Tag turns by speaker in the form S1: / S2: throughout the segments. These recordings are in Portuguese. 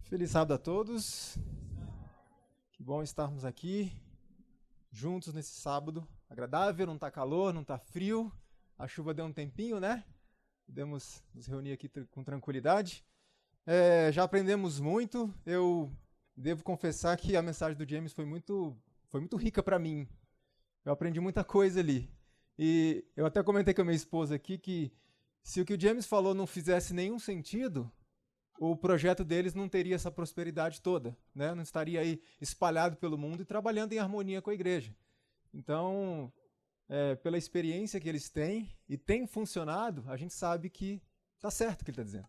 S1: Feliz sábado a todos. Que bom estarmos aqui juntos nesse sábado agradável. Não está calor, não está frio. A chuva deu um tempinho, né? Podemos nos reunir aqui com tranquilidade. Já aprendemos muito. Eu devo confessar que a mensagem do James foi muito rica para mim. Eu aprendi muita coisa ali. E eu até comentei com a minha esposa aqui que se o que o James falou não fizesse nenhum sentido, o projeto deles não teria essa prosperidade toda, né? Não estaria aí espalhado pelo mundo e trabalhando em harmonia com a igreja. Então, pela experiência que eles têm e tem funcionado, a gente sabe que está certo o que ele está dizendo.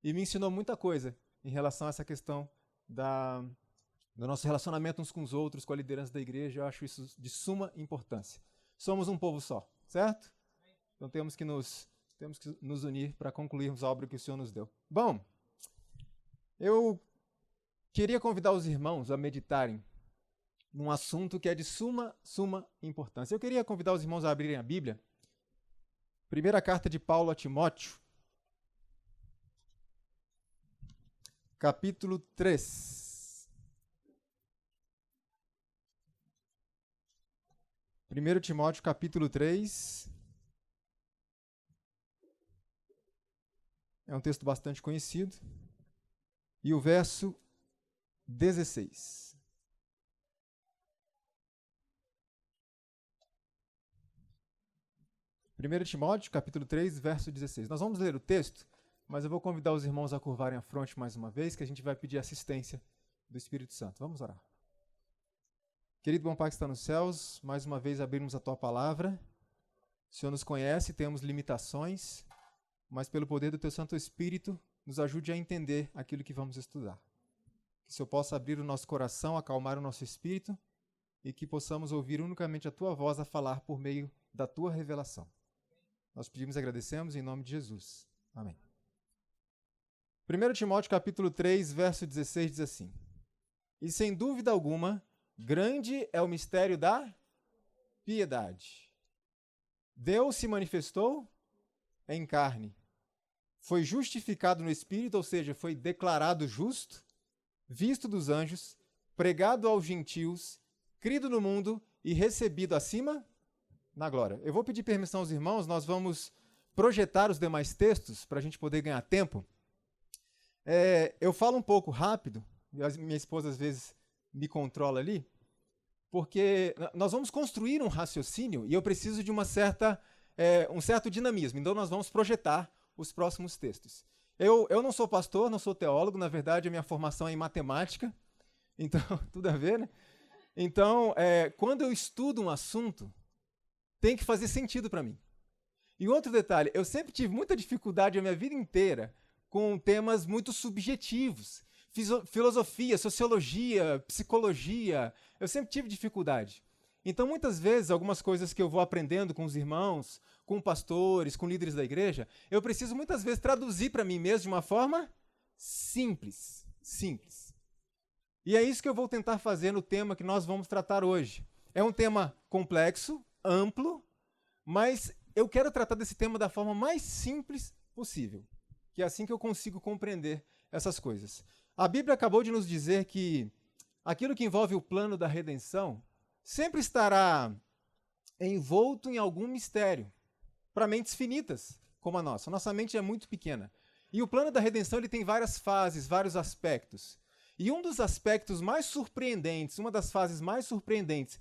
S1: E me ensinou muita coisa em relação a essa questão do nosso relacionamento uns com os outros, com a liderança da igreja. Eu acho isso de suma importância. Somos um povo só, certo? Então temos que nos unir para concluirmos a obra que o Senhor nos deu. Bom, eu queria convidar os irmãos a meditarem num assunto que é de suma importância. Eu queria convidar os irmãos a abrirem a Bíblia. Primeira carta de Paulo a Timóteo, capítulo 3. 1 Timóteo, capítulo 3. É um texto bastante conhecido. E o verso 16. Primeiro Timóteo, capítulo 3, verso 16. Nós vamos ler o texto, mas eu vou convidar os irmãos a curvarem a fronte mais uma vez, que a gente vai pedir assistência do Espírito Santo. Vamos orar. Querido bom Pai que está nos céus, mais uma vez abrimos a Tua palavra. O Senhor nos conhece, temos limitações, mas pelo poder do Teu Santo Espírito, nos ajude a entender aquilo que vamos estudar. Que o Senhor possa abrir o nosso coração, acalmar o nosso espírito e que possamos ouvir unicamente a Tua voz a falar por meio da Tua revelação. Nós pedimos e agradecemos em nome de Jesus. Amém. 1 Timóteo capítulo 3, verso 16 diz assim: E sem dúvida alguma, grande é o mistério da piedade. Deus se manifestou em carne. Foi justificado no Espírito, ou seja, foi declarado justo, visto dos anjos, pregado aos gentios, crido no mundo e recebido acima na glória. Eu vou pedir permissão aos irmãos, nós vamos projetar os demais textos para a gente poder ganhar tempo. Eu falo um pouco rápido, minha esposa às vezes me controla ali, porque nós vamos construir um raciocínio e eu preciso de um certo dinamismo, então nós vamos projetar os próximos textos. Eu não sou pastor, não sou teólogo, na verdade a minha formação é em matemática, então tudo a ver, né? Então, quando eu estudo um assunto, tem que fazer sentido para mim. E outro detalhe, eu sempre tive muita dificuldade a minha vida inteira com temas muito subjetivos, filosofia, sociologia, psicologia, eu sempre tive dificuldade. Então, muitas vezes, algumas coisas que eu vou aprendendo com os irmãos, com pastores, com líderes da igreja, eu preciso muitas vezes traduzir para mim mesmo de uma forma simples. E é isso que eu vou tentar fazer no tema que nós vamos tratar hoje. É um tema complexo, amplo, mas eu quero tratar desse tema da forma mais simples possível, que é assim que eu consigo compreender essas coisas. A Bíblia acabou de nos dizer que aquilo que envolve o plano da redenção sempre estará envolto em algum mistério, para mentes finitas como a nossa. Nossa mente é muito pequena. E o plano da redenção ele tem várias fases, vários aspectos. E um dos aspectos mais surpreendentes, uma das fases mais surpreendentes,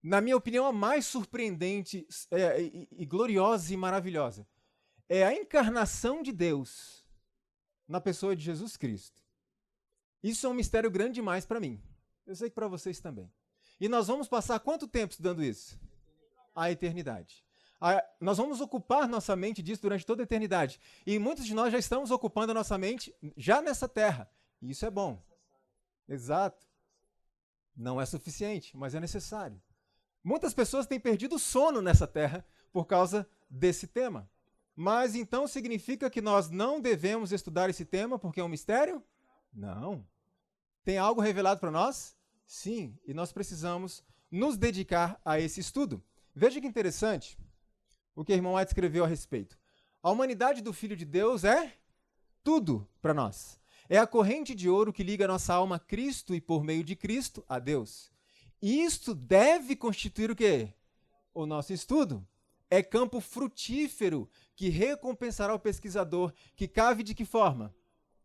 S1: na minha opinião, a mais surpreendente e gloriosa e maravilhosa, é a encarnação de Deus na pessoa de Jesus Cristo. Isso é um mistério grande demais para mim. Eu sei que para vocês também. E nós vamos passar quanto tempo estudando isso? A eternidade. Nós vamos ocupar nossa mente disso durante toda a eternidade. E muitos de nós já estamos ocupando a nossa mente já nessa terra. E isso é bom. Exato. Não é suficiente, mas é necessário. Muitas pessoas têm perdido o sono nessa terra por causa desse tema. Mas então significa que nós não devemos estudar esse tema porque é um mistério? Não. Tem algo revelado para nós? Sim, e nós precisamos nos dedicar a esse estudo. Veja que interessante o que o irmão White escreveu a respeito. A humanidade do Filho de Deus é tudo para nós. É a corrente de ouro que liga nossa alma a Cristo e, por meio de Cristo, a Deus. Isto deve constituir o quê? O nosso estudo. É campo frutífero que recompensará o pesquisador, que cave de que forma?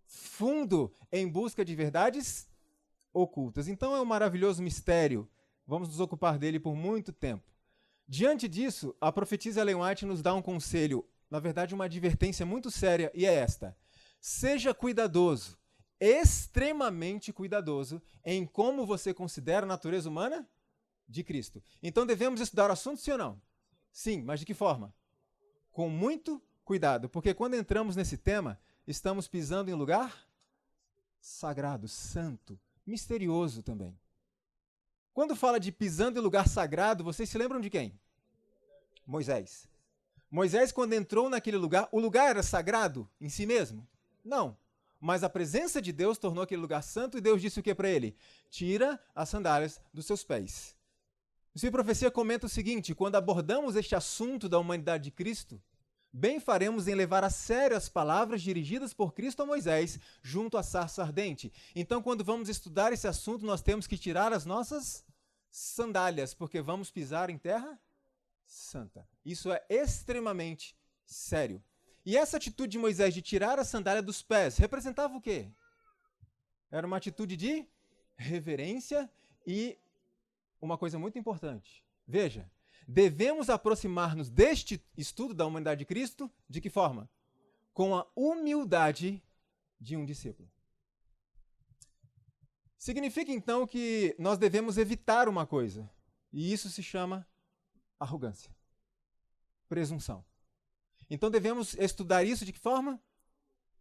S1: Fundo em busca de verdades ocultas. Então é um maravilhoso mistério. Vamos nos ocupar dele por muito tempo. Diante disso, a profetisa Ellen White nos dá um conselho, na verdade uma advertência muito séria, e é esta: seja cuidadoso, extremamente cuidadoso, em como você considera a natureza humana de Cristo. Então devemos estudar o assunto, sim ou não? Sim, mas de que forma? Com muito cuidado, porque quando entramos nesse tema, estamos pisando em lugar sagrado, santo, misterioso também. Quando fala de pisando em lugar sagrado, vocês se lembram de quem? Moisés. Moisés, quando entrou naquele lugar, o lugar era sagrado em si mesmo? Não. Mas a presença de Deus tornou aquele lugar santo e Deus disse o que para ele? Tira as sandálias dos seus pés. O Espírito de Profecia comenta o seguinte: quando abordamos este assunto da humanidade de Cristo, bem faremos em levar a sério as palavras dirigidas por Cristo a Moisés junto à sarça ardente. Então, quando vamos estudar esse assunto, nós temos que tirar as nossas sandálias, porque vamos pisar em terra santa. Isso é extremamente sério. E essa atitude de Moisés de tirar a sandália dos pés representava o quê? Era uma atitude de reverência e uma coisa muito importante. Veja, devemos aproximar-nos deste estudo da humanidade de Cristo de que forma? Com a humildade de um discípulo. Significa então que nós devemos evitar uma coisa, e isso se chama arrogância, presunção. Então devemos estudar isso de que forma?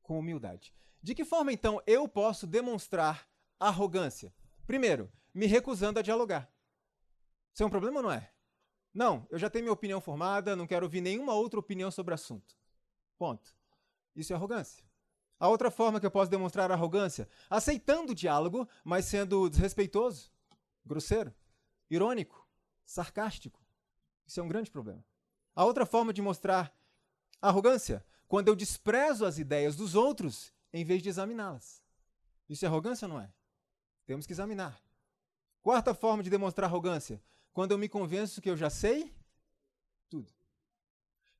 S1: Com humildade. De que forma então eu posso demonstrar arrogância? Primeiro, me recusando a dialogar. Isso é um problema ou não é? Não, eu já tenho minha opinião formada, não quero ouvir nenhuma outra opinião sobre o assunto. Ponto. Isso é arrogância. A outra forma que eu posso demonstrar arrogância, aceitando o diálogo, mas sendo desrespeitoso, grosseiro, irônico, sarcástico. Isso é um grande problema. A outra forma de mostrar arrogância, quando eu desprezo as ideias dos outros em vez de examiná-las. Isso é arrogância ou não é? Temos que examinar. Quarta forma de demonstrar arrogância, quando eu me convenço que eu já sei tudo.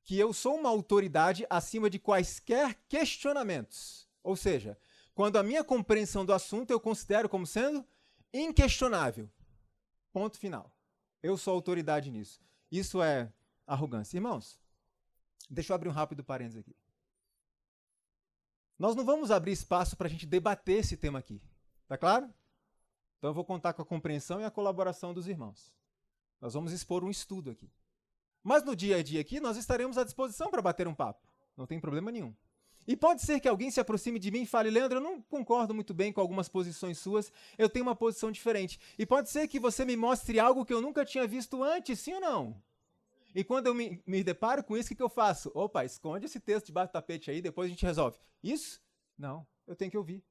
S1: Que eu sou uma autoridade acima de quaisquer questionamentos. Ou seja, quando a minha compreensão do assunto eu considero como sendo inquestionável. Ponto final. Eu sou autoridade nisso. Isso é arrogância. Irmãos, deixa eu abrir um rápido parênteses aqui. Nós não vamos abrir espaço para a gente debater esse tema aqui. Tá claro? Então eu vou contar com a compreensão e a colaboração dos irmãos. Nós vamos expor um estudo aqui. Mas no dia a dia aqui, nós estaremos à disposição para bater um papo. Não tem problema nenhum. E pode ser que alguém se aproxime de mim e fale: Leandro, eu não concordo muito bem com algumas posições suas, eu tenho uma posição diferente. E pode ser que você me mostre algo que eu nunca tinha visto antes, sim ou não? E quando eu me deparo com isso, o que eu faço? Opa, esconde esse texto debaixo do tapete aí, depois a gente resolve. Isso? Não, eu tenho que ouvir.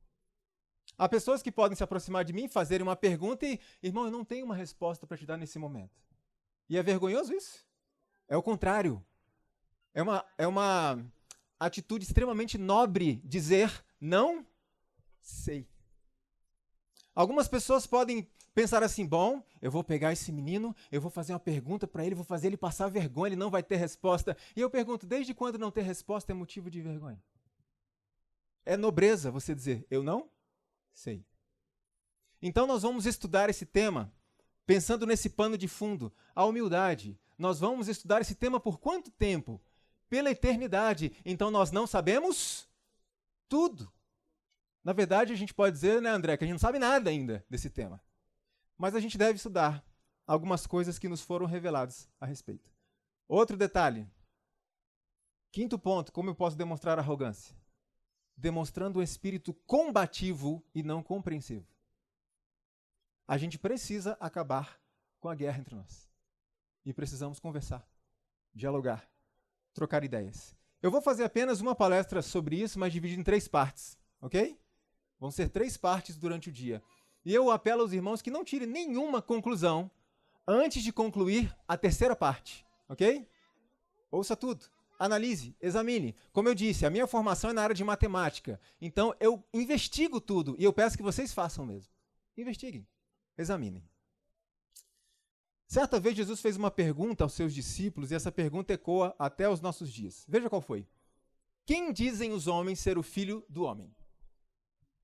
S1: Há pessoas que podem se aproximar de mim, fazerem uma pergunta e, irmão, eu não tenho uma resposta para te dar nesse momento. E é vergonhoso isso? É o contrário. É uma atitude extremamente nobre dizer não sei. Algumas pessoas podem pensar assim: bom, eu vou pegar esse menino, eu vou fazer uma pergunta para ele, vou fazer ele passar vergonha, ele não vai ter resposta. E eu pergunto: desde quando não ter resposta é motivo de vergonha? É nobreza você dizer: eu não sei. Então nós vamos estudar esse tema pensando nesse pano de fundo, a humildade. Nós vamos estudar esse tema por quanto tempo? Pela eternidade. Então nós não sabemos tudo. Na verdade, a gente pode dizer, né, André, que a gente não sabe nada ainda desse tema. Mas a gente deve estudar algumas coisas que nos foram reveladas a respeito. Outro detalhe. Quinto ponto, como eu posso demonstrar arrogância? Demonstrando um espírito combativo e não compreensivo. A gente precisa acabar com a guerra entre nós. E precisamos conversar, dialogar, trocar ideias. Eu vou fazer apenas uma palestra sobre isso, mas dividido em 3 partes, ok? Vão ser 3 partes durante o dia. E eu apelo aos irmãos que não tirem nenhuma conclusão antes de concluir a 3ª parte, ok? Ouça tudo. analise, examine. Como eu disse, a minha formação é na área de matemática. Então, eu investigo tudo e eu peço que vocês façam mesmo. Investiguem, examinem. Certa vez, Jesus fez uma pergunta aos seus discípulos e essa pergunta ecoa até os nossos dias. Veja qual foi. Quem dizem os homens ser o filho do homem?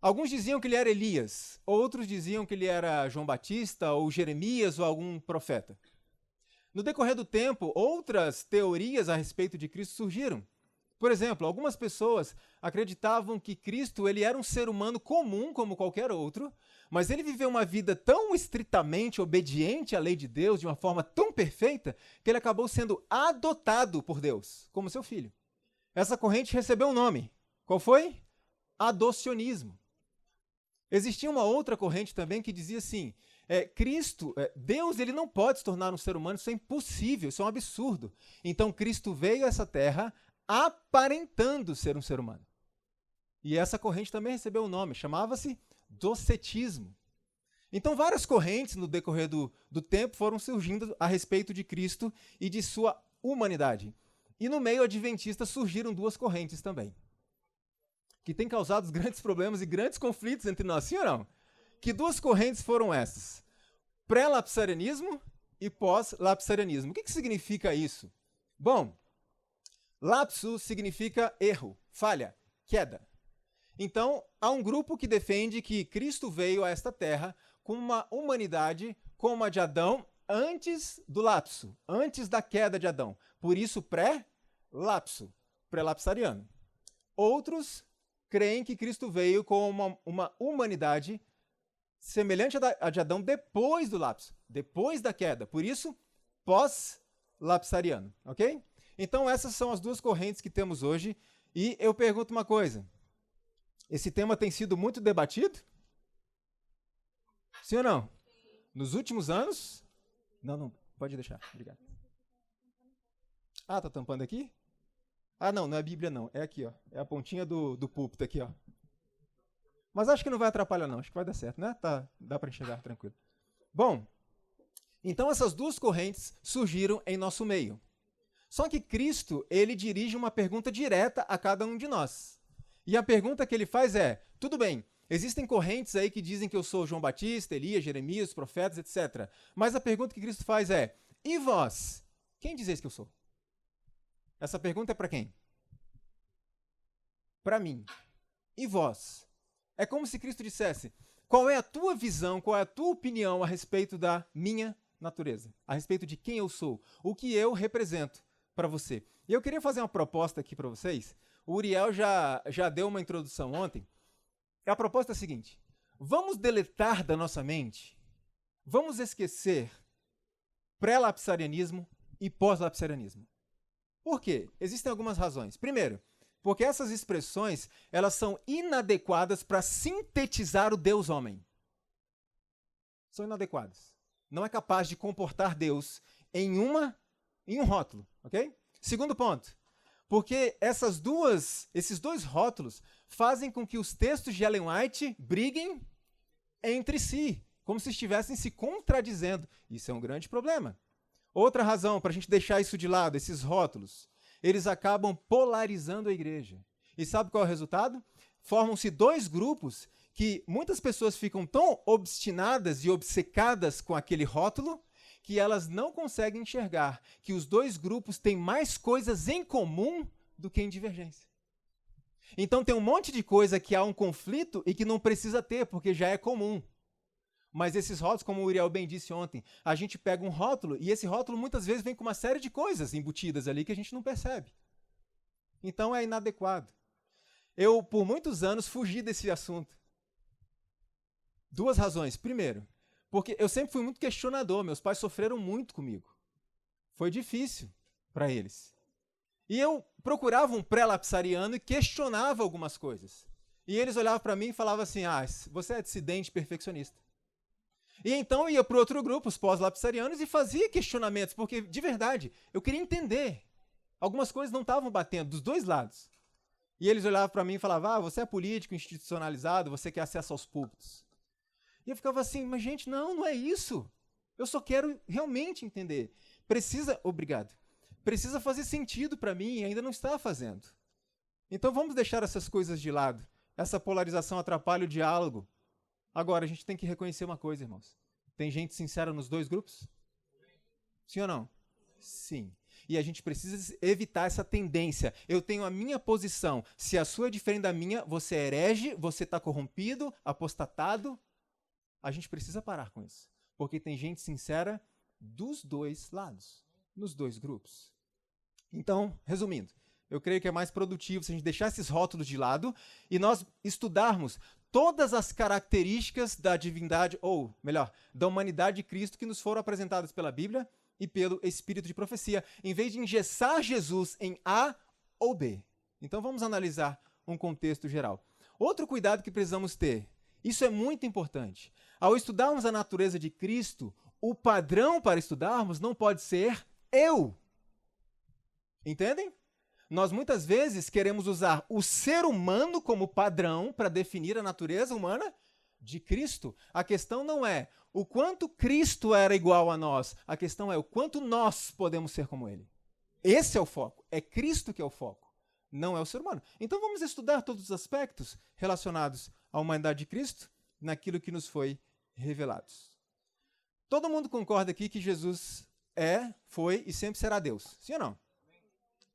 S1: Alguns diziam que ele era Elias, outros diziam que ele era João Batista, ou Jeremias, ou algum profeta. No decorrer do tempo, outras teorias a respeito de Cristo surgiram. Por exemplo, algumas pessoas acreditavam que Cristo ele era um ser humano comum, como qualquer outro, mas ele viveu uma vida tão estritamente obediente à lei de Deus, de uma forma tão perfeita, que ele acabou sendo adotado por Deus, como seu filho. Essa corrente recebeu um nome. Qual foi? Adocionismo. Existia uma outra corrente também que dizia assim, Deus ele não pode se tornar um ser humano, isso é impossível, isso é um absurdo. Então Cristo veio a essa terra aparentando ser um ser humano. E essa corrente também recebeu um nome, chamava-se docetismo. Então várias correntes no decorrer do tempo foram surgindo a respeito de Cristo e de sua humanidade. E no meio adventista surgiram duas correntes também, que tem causado grandes problemas e grandes conflitos entre nós, sim ou não? Que duas correntes foram essas? Pré-lapsarianismo e pós-lapsarianismo. O que significa isso? Bom, lapsus significa erro, falha, queda. Então, há um grupo que defende que Cristo veio a esta terra com uma humanidade como a de Adão antes do lapso, antes da queda de Adão. Por isso, pré-lapso, pré-lapsariano. Outros creem que Cristo veio com uma humanidade semelhante à de Adão depois do lapso, depois da queda. Por isso, pós-lapsariano, ok? Então, essas são as duas correntes que temos hoje. E eu pergunto uma coisa. Esse tema tem sido muito debatido? Sim ou não? Nos últimos anos? Não, pode deixar. Obrigado. Ah, tá tampando aqui? Ah, não é a Bíblia não. É aqui, ó. É a pontinha do púlpito aqui, ó. Mas acho que não vai atrapalhar não. Acho que vai dar certo, né? Tá, dá para enxergar tranquilo. Bom, então essas duas correntes surgiram em nosso meio. Só que Cristo, ele dirige uma pergunta direta a cada um de nós. E a pergunta que ele faz é, tudo bem, existem correntes aí que dizem que eu sou João Batista, Elias, Jeremias, profetas, etc. Mas a pergunta que Cristo faz é, e vós? Quem dizeis que eu sou? Essa pergunta é para quem? Para mim. E vós? É como se Cristo dissesse, qual é a tua visão, qual é a tua opinião a respeito da minha natureza? A respeito de quem eu sou? O que eu represento para você? E eu queria fazer uma proposta aqui para vocês. O Uriel já deu uma introdução ontem. A proposta é a seguinte, vamos deletar da nossa mente, vamos esquecer pré-lapsarianismo e pós-lapsarianismo. Por quê? Existem algumas razões. Primeiro, porque essas expressões elas são inadequadas para sintetizar o Deus homem. São inadequadas. Não é capaz de comportar Deus em um rótulo, ok? Segundo ponto, porque esses dois rótulos fazem com que os textos de Ellen White briguem entre si, como se estivessem se contradizendo. Isso é um grande problema. Outra razão para a gente deixar isso de lado, esses rótulos, eles acabam polarizando a igreja. E sabe qual é o resultado? Formam-se dois grupos que muitas pessoas ficam tão obstinadas e obcecadas com aquele rótulo que elas não conseguem enxergar que os dois grupos têm mais coisas em comum do que em divergência. Então tem um monte de coisa que há um conflito e que não precisa ter, porque já é comum. Mas esses rótulos, como o Uriel bem disse ontem, a gente pega um rótulo e esse rótulo muitas vezes vem com uma série de coisas embutidas ali que a gente não percebe. Então é inadequado. Eu, por muitos anos, fugi desse assunto. Duas razões. Primeiro, porque eu sempre fui muito questionador, meus pais sofreram muito comigo. Foi difícil para eles. E eu procurava um pré-lapsariano e questionava algumas coisas. E eles olhavam para mim e falavam assim, você é dissidente perfeccionista. E então eu ia para outro grupo, os pós-lapsarianos, e fazia questionamentos, porque, de verdade, eu queria entender. Algumas coisas não estavam batendo, dos dois lados. E eles olhavam para mim e falavam, você é político, institucionalizado, você quer acesso aos púlpitos. E eu ficava assim, mas gente, não é isso. Eu só quero realmente entender. precisa fazer sentido para mim e ainda não está fazendo. Então vamos deixar essas coisas de lado. Essa polarização atrapalha o diálogo. Agora, a gente tem que reconhecer uma coisa, irmãos. Tem gente sincera nos dois grupos? Sim ou não? Sim. E a gente precisa evitar essa tendência. Eu tenho a minha posição. Se a sua é diferente da minha, você é herege, você está corrompido, apostatado. A gente precisa parar com isso. Porque tem gente sincera dos dois lados, nos dois grupos. Então, resumindo, eu creio que é mais produtivo se a gente deixar esses rótulos de lado e nós estudarmos todas as características da divindade, ou melhor, da humanidade de Cristo que nos foram apresentadas pela Bíblia e pelo Espírito de profecia, em vez de engessar Jesus em A ou B. Então vamos analisar um contexto geral. Outro cuidado que precisamos ter, isso é muito importante. Ao estudarmos a natureza de Cristo, o padrão para estudarmos não pode ser eu. Entendem? Nós muitas vezes queremos usar o ser humano como padrão para definir a natureza humana de Cristo. A questão não é o quanto Cristo era igual a nós, a questão é o quanto nós podemos ser como ele. Esse é o foco, é Cristo que é o foco, não é o ser humano. Então vamos estudar todos os aspectos relacionados à humanidade de Cristo naquilo que nos foi revelado. Todo mundo concorda aqui que Jesus é, foi e sempre será Deus, sim ou não?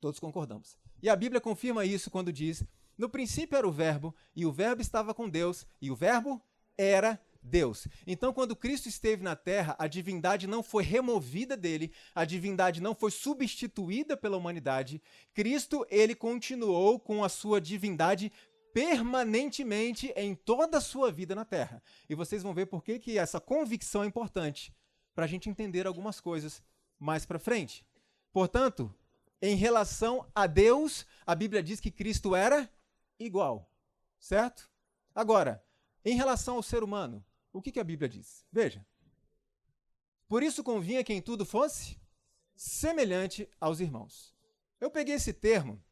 S1: Todos concordamos. E a Bíblia confirma isso quando diz: no princípio era o Verbo, e o Verbo estava com Deus, e o Verbo era Deus. Então, quando Cristo esteve na terra, a divindade não foi removida dele, a divindade não foi substituída pela humanidade. Cristo, ele continuou com a sua divindade permanentemente em toda a sua vida na terra. E vocês vão ver por que essa convicção é importante, para a gente entender algumas coisas mais para frente. Portanto, em relação a Deus, a Bíblia diz que Cristo era igual, certo? Agora, em relação ao ser humano, o que a Bíblia diz? Veja. Por isso convinha que em tudo fosse semelhante aos irmãos. Eu peguei esse termo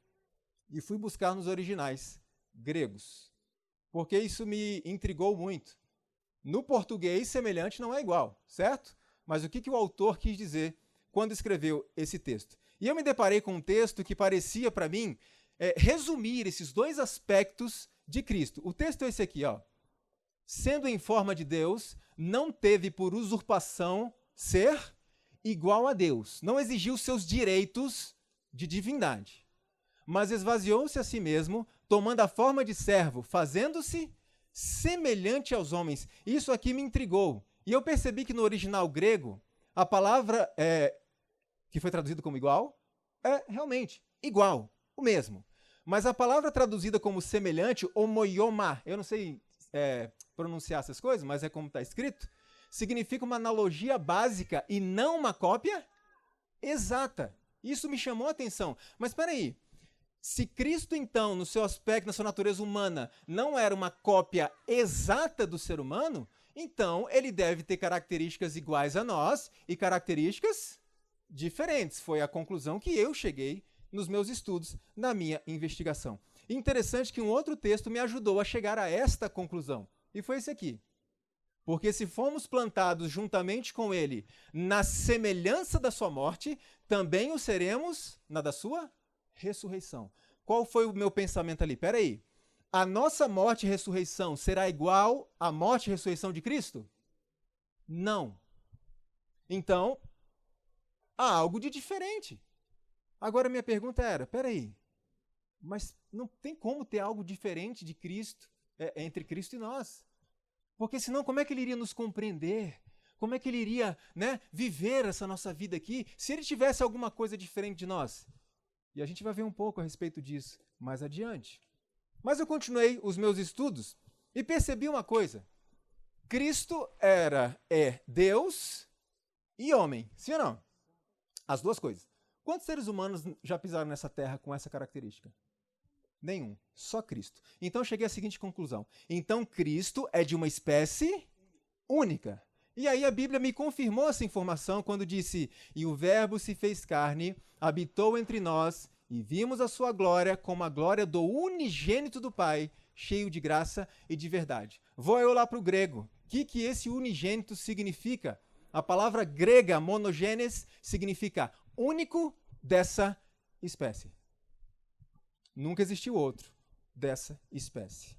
S1: e fui buscar nos originais gregos, porque isso me intrigou muito. No português, semelhante não é igual, certo? Mas o que o autor quis dizer quando escreveu esse texto? E eu me deparei com um texto que parecia para mim resumir esses dois aspectos de Cristo. O texto é esse aqui, ó. Sendo em forma de Deus, não teve por usurpação ser igual a Deus. Não exigiu seus direitos de divindade. Mas esvaziou-se a si mesmo, tomando a forma de servo, fazendo-se semelhante aos homens. Isso aqui me intrigou. E eu percebi que no original grego, a palavra que foi traduzido como igual, é realmente igual, o mesmo. Mas a palavra traduzida como semelhante, homoioma, eu não sei pronunciar essas coisas, mas é como está escrito, significa uma analogia básica e não uma cópia exata. Isso me chamou a atenção. Mas espera aí, se Cristo, então, no seu aspecto, na sua natureza humana, não era uma cópia exata do ser humano, então ele deve ter características iguais a nós e características diferentes. Foi a conclusão que eu cheguei nos meus estudos, na minha investigação. Interessante que um outro texto me ajudou a chegar a esta conclusão, e foi esse aqui. Porque se fomos plantados juntamente com ele na semelhança da sua morte, também o seremos na da sua ressurreição. Qual foi o meu pensamento ali? Espera aí. A nossa morte e ressurreição será igual à morte e ressurreição de Cristo? Não. Então, há algo de diferente. Agora minha pergunta era, peraí, mas não tem como ter algo diferente de Cristo, entre Cristo e nós. Porque senão como é que ele iria nos compreender? Como é que ele iria, viver essa nossa vida aqui se ele tivesse alguma coisa diferente de nós? E a gente vai ver um pouco a respeito disso mais adiante. Mas eu continuei os meus estudos e percebi uma coisa. Cristo é Deus e homem, sim ou não? As duas coisas. Quantos seres humanos já pisaram nessa terra com essa característica? Nenhum. Só Cristo. Então eu cheguei à seguinte conclusão. Então Cristo é de uma espécie única. E aí a Bíblia me confirmou essa informação quando disse: e o Verbo se fez carne, habitou entre nós, e vimos a sua glória como a glória do unigênito do Pai, cheio de graça e de verdade. Vou eu lá para o grego. O que esse unigênito significa? A palavra grega, monogenes, significa único dessa espécie. Nunca existiu outro dessa espécie.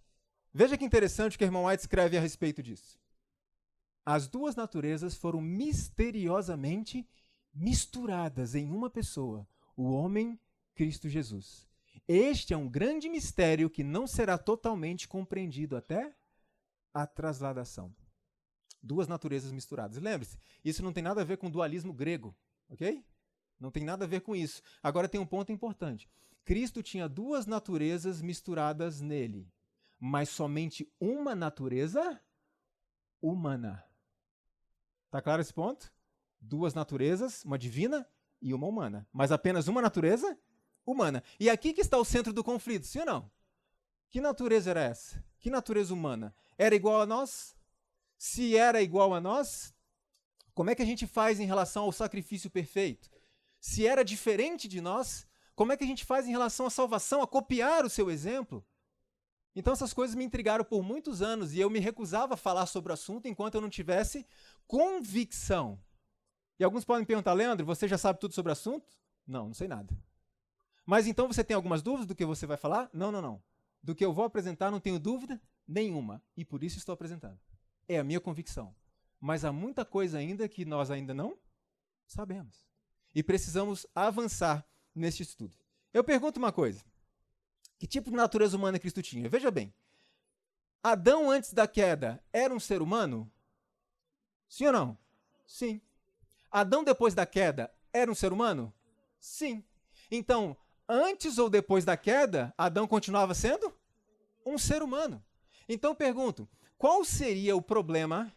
S1: Veja que interessante o que o irmão White escreve a respeito disso. As duas naturezas foram misteriosamente misturadas em uma pessoa, o homem Cristo Jesus. Este é um grande mistério que não será totalmente compreendido até a transladação. Duas naturezas misturadas. Lembre-se, isso não tem nada a ver com dualismo grego, ok? Não tem nada a ver com isso. Agora tem um ponto importante. Cristo tinha duas naturezas misturadas nele, mas somente uma natureza humana. Está claro esse ponto? Duas naturezas, uma divina e uma humana, mas apenas uma natureza humana. E aqui que está o centro do conflito, sim ou não? Que natureza era essa? Que natureza humana? Era igual a nós? Se era igual a nós, como é que a gente faz em relação ao sacrifício perfeito? Se era diferente de nós, como é que a gente faz em relação à salvação, a copiar o seu exemplo? Então essas coisas me intrigaram por muitos anos e eu me recusava a falar sobre o assunto enquanto eu não tivesse convicção. E alguns podem me perguntar, Leandro, você já sabe tudo sobre o assunto? Não, não sei nada. Mas então você tem algumas dúvidas do que você vai falar? Não. Do que eu vou apresentar não tenho dúvida nenhuma e por isso estou apresentando. É a minha convicção. Mas há muita coisa ainda que nós ainda não sabemos. E precisamos avançar neste estudo. Eu pergunto uma coisa. Que tipo de natureza humana Cristo tinha? Veja bem. Adão, antes da queda, era um ser humano? Sim ou não? Sim. Adão, depois da queda, era um ser humano? Sim. Então, antes ou depois da queda, Adão continuava sendo um ser humano. Então, pergunto, qual seria o problema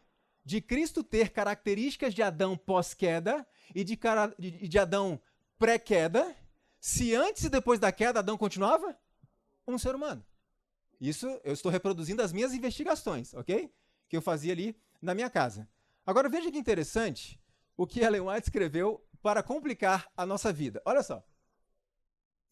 S1: de Cristo ter características de Adão pós-queda e de Adão pré-queda, se antes e depois da queda Adão continuava um ser humano? Isso eu estou reproduzindo as minhas investigações, ok? Que eu fazia ali na minha casa. Agora veja que interessante o que Ellen White escreveu para complicar a nossa vida. Olha só.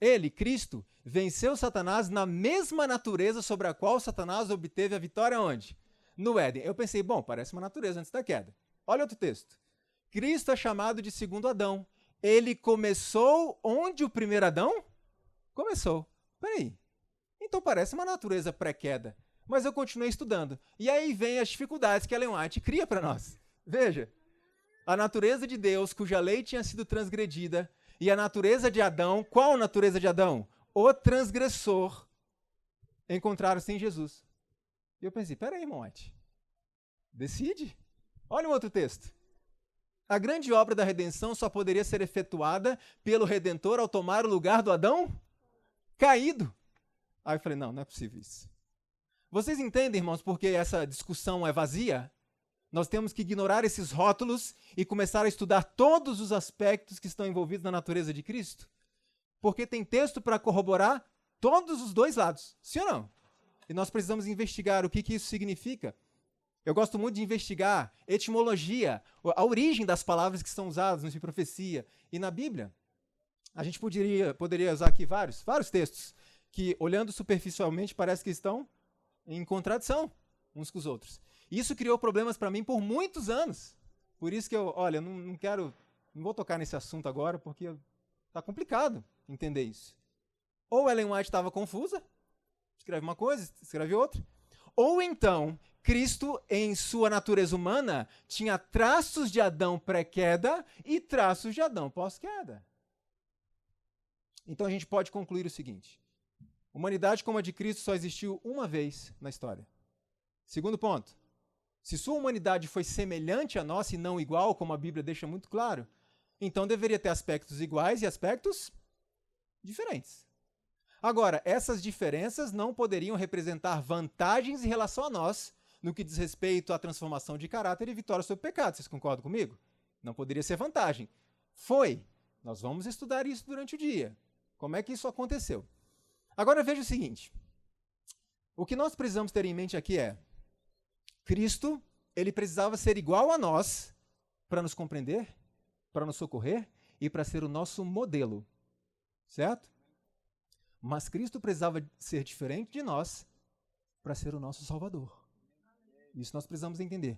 S1: Ele, Cristo, venceu Satanás na mesma natureza sobre a qual Satanás obteve a vitória onde? No Éden. Eu pensei, bom, parece uma natureza antes da queda. Olha outro texto. Cristo é chamado de segundo Adão. Ele começou onde o primeiro Adão começou. Peraí. Então parece uma natureza pré-queda. Mas eu continuei estudando. E aí vem as dificuldades que Ellen White cria para nós. Veja. A natureza de Deus, cuja lei tinha sido transgredida, e a natureza de Adão, qual a natureza de Adão? O transgressor, encontraram-se em Jesus. E eu pensei, peraí, irmão White. Decide. Olha um outro texto. A grande obra da redenção só poderia ser efetuada pelo Redentor ao tomar o lugar do Adão caído. Aí eu falei, não é possível isso. Vocês entendem, irmãos, porque essa discussão é vazia? Nós temos que ignorar esses rótulos e começar a estudar todos os aspectos que estão envolvidos na natureza de Cristo? Porque tem texto para corroborar todos os dois lados, sim ou não? E nós precisamos investigar o que isso significa. Eu gosto muito de investigar etimologia, a origem das palavras que são usadas na profecia e na Bíblia. A gente poderia usar aqui vários textos que, olhando superficialmente, parece que estão em contradição uns com os outros. Isso criou problemas para mim por muitos anos. Por isso que eu não vou tocar nesse assunto agora, porque está complicado entender isso. Ou Ellen White estava confusa, escreve uma coisa, escreve outra. Ou então, Cristo, em sua natureza humana, tinha traços de Adão pré-queda e traços de Adão pós-queda. Então a gente pode concluir o seguinte. Humanidade como a de Cristo só existiu uma vez na história. Segundo ponto. Se sua humanidade foi semelhante à nossa e não igual, como a Bíblia deixa muito claro, então deveria ter aspectos iguais e aspectos diferentes. Agora, essas diferenças não poderiam representar vantagens em relação a nós, no que diz respeito à transformação de caráter e vitória sobre o pecado. Vocês concordam comigo? Não poderia ser vantagem. Foi. Nós vamos estudar isso durante o dia. Como é que isso aconteceu? Agora veja o seguinte. O que nós precisamos ter em mente aqui é Cristo, ele precisava ser igual a nós para nos compreender, para nos socorrer e para ser o nosso modelo. Certo? Mas Cristo precisava ser diferente de nós para ser o nosso Salvador. Isso nós precisamos entender.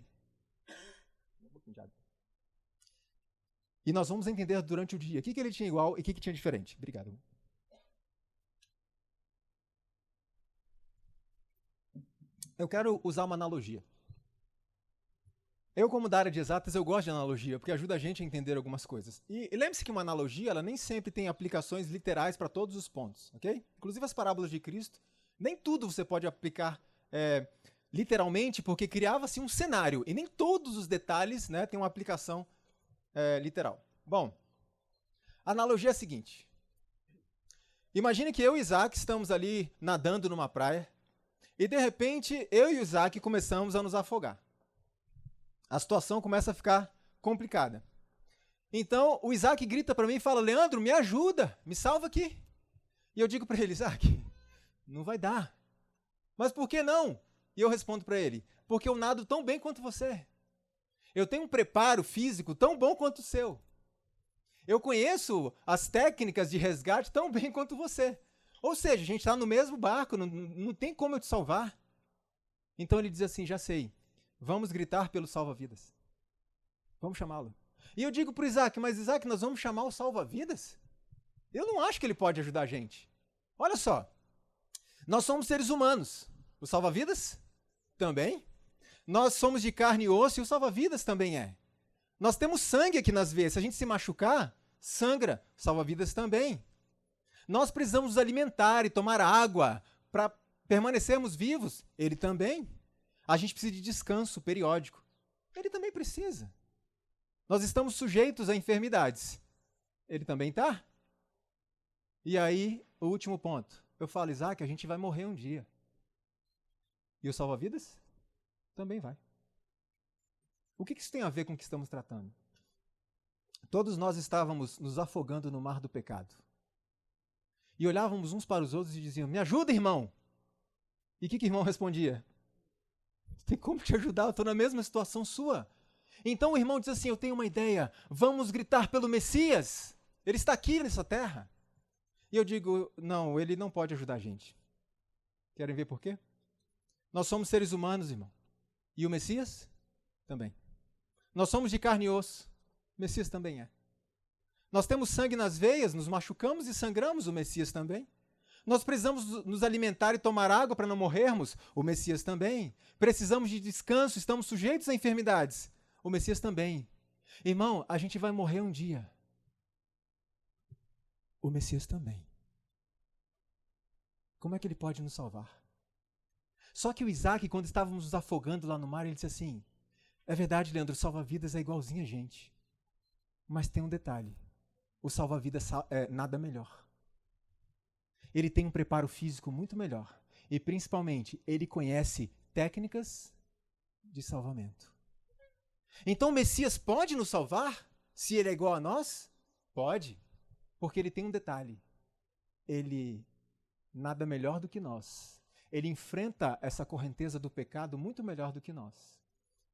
S1: E nós vamos entender durante o dia o que ele tinha igual e o que tinha diferente. Obrigado. Eu quero usar uma analogia. Eu, como da área de exatas, eu gosto de analogia, porque ajuda a gente a entender algumas coisas. E lembre-se que uma analogia, ela nem sempre tem aplicações literais para todos os pontos, ok? Inclusive as parábolas de Cristo, nem tudo você pode aplicar literalmente, porque criava-se um cenário, e nem todos os detalhes, né, têm uma aplicação literal. Bom, a analogia é a seguinte. Imagine que eu e Isaac estamos ali nadando numa praia, e de repente eu e o Isaac começamos a nos afogar. A situação começa a ficar complicada. Então, o Isaac grita para mim e fala, Leandro, me ajuda, me salva aqui. E eu digo para ele, Isaac, não vai dar. Mas por que não? E eu respondo para ele, porque eu nado tão bem quanto você. Eu tenho um preparo físico tão bom quanto o seu. Eu conheço as técnicas de resgate tão bem quanto você. Ou seja, a gente está no mesmo barco, não tem como eu te salvar. Então ele diz assim, já sei. Vamos gritar pelo salva-vidas. Vamos chamá-lo. E eu digo para o Isaac, mas Isaac, nós vamos chamar o salva-vidas? Eu não acho que ele pode ajudar a gente. Olha só, nós somos seres humanos. O salva-vidas? Também. Nós somos de carne e osso e o salva-vidas também é. Nós temos sangue aqui nas veias. Se a gente se machucar, sangra. O salva-vidas também. Nós precisamos nos alimentar e tomar água para permanecermos vivos. Ele também. A gente precisa de descanso periódico. Ele também precisa. Nós estamos sujeitos a enfermidades. Ele também está. E aí, o último ponto. Eu falo, Isaac, a gente vai morrer um dia. E o salva-vidas? Também vai. O que isso tem a ver com o que estamos tratando? Todos nós estávamos nos afogando no mar do pecado. E olhávamos uns para os outros e diziam, me ajuda, irmão. E o que o irmão respondia? Tem como te ajudar, eu estou na mesma situação sua. Então o irmão diz assim, eu tenho uma ideia, vamos gritar pelo Messias. Ele está aqui nessa terra. E eu digo, não, ele não pode ajudar a gente. Querem ver por quê? Nós somos seres humanos, irmão. E o Messias? Também. Nós somos de carne e osso. O Messias também é. Nós temos sangue nas veias, nos machucamos e sangramos, o Messias também. Nós precisamos nos alimentar e tomar água para não morrermos, o Messias também. Precisamos de descanso, estamos sujeitos a enfermidades, o Messias também. Irmão, a gente vai morrer um dia. O Messias também. Como é que ele pode nos salvar? Só que o Isaac, quando estávamos nos afogando lá no mar, ele disse assim, é verdade, Leandro, o salva-vidas é igualzinho a gente. Mas tem um detalhe, o salva-vidas é nada melhor. Ele tem um preparo físico muito melhor. E, principalmente, ele conhece técnicas de salvamento. Então, o Messias pode nos salvar? Se ele é igual a nós? Pode. Porque ele tem um detalhe. Ele nada melhor do que nós. Ele enfrenta essa correnteza do pecado muito melhor do que nós.